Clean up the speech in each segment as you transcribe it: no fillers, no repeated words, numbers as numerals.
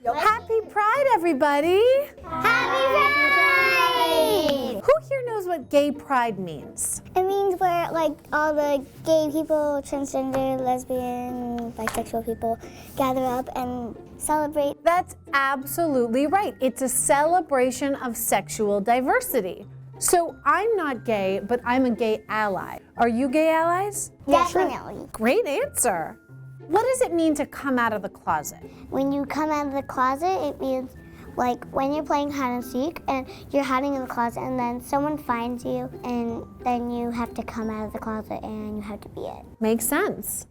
Happy Pride, everybody! Happy Pride! Who here knows what gay pride means? It means where like all the gay people, transgender, lesbian, bisexual people gather up and celebrate. That's absolutely right. It's a celebration of sexual diversity. So I'm not gay, but I'm a gay ally. Are you gay allies? Definitely. Great answer. What does it mean to come out of the closet? When you come out of the closet, it means like when you're playing hide and seek and you're hiding in the closet and then someone finds you and then you have to come out of the closet and you have to be it. Makes sense.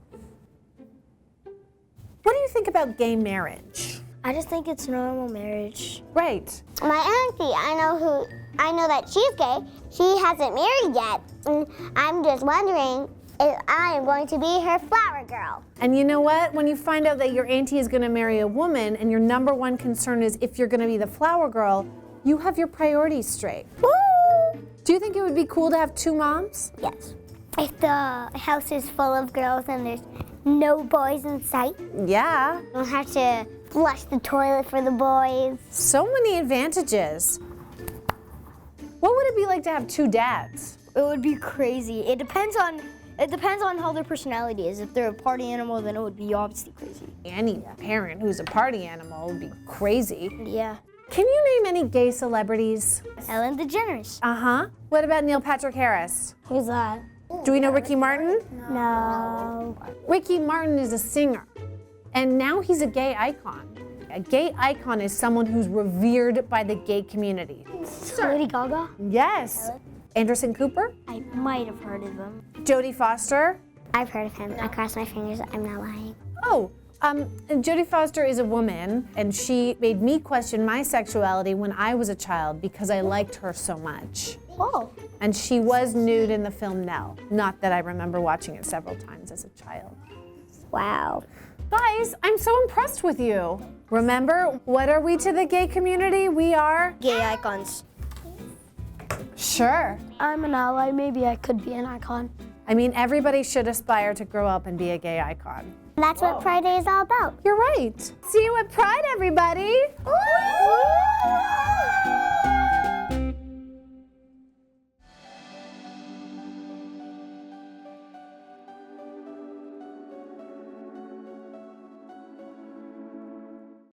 What do you think about gay marriage? I just think it's normal marriage. Right. My auntie, I know that she's gay. She hasn't married yet. And I'm just wondering if I am going to be her flower girl. And you know what? When you find out that your auntie is going to marry a woman and your number one concern is if you're going to be the flower girl, you have your priorities straight. Woo! Do you think it would be cool to have two moms? Yes. If the house is full of girls and there's no boys in sight, Yeah. you don't have to flush the toilet for the boys. So many advantages. What would it be like to have two dads? It would be crazy. It depends on how their personality is. If they're a party animal, then it would be obviously crazy. Any parent who's a party animal would be crazy. Yeah. Can you name any gay celebrities? Ellen DeGeneres. Uh-huh. What about Neil Patrick Harris? Who's that? Do we know Ricky Martin? No. Ricky Martin is a singer, and now he's a gay icon. A gay icon is someone who's revered by the gay community. Lady Gaga? Yes. Anderson Cooper? I might have heard of him. Jodie Foster? I've heard of him. I cross my fingers. I'm not lying. Oh, Jodie Foster is a woman, and she made me question my sexuality when I was a child because I liked her so much. Oh. And she was nude in the film Nell. Not that I remember watching it several times as a child. Wow. Guys, I'm so impressed with you. Remember, what are we to the gay community? We are Gay icons. Sure. I'm an ally. Maybe I could be an icon. I mean, everybody should aspire to grow up and be a gay icon. That's what Pride Day is all about. You're right. See you at Pride, everybody. Woo!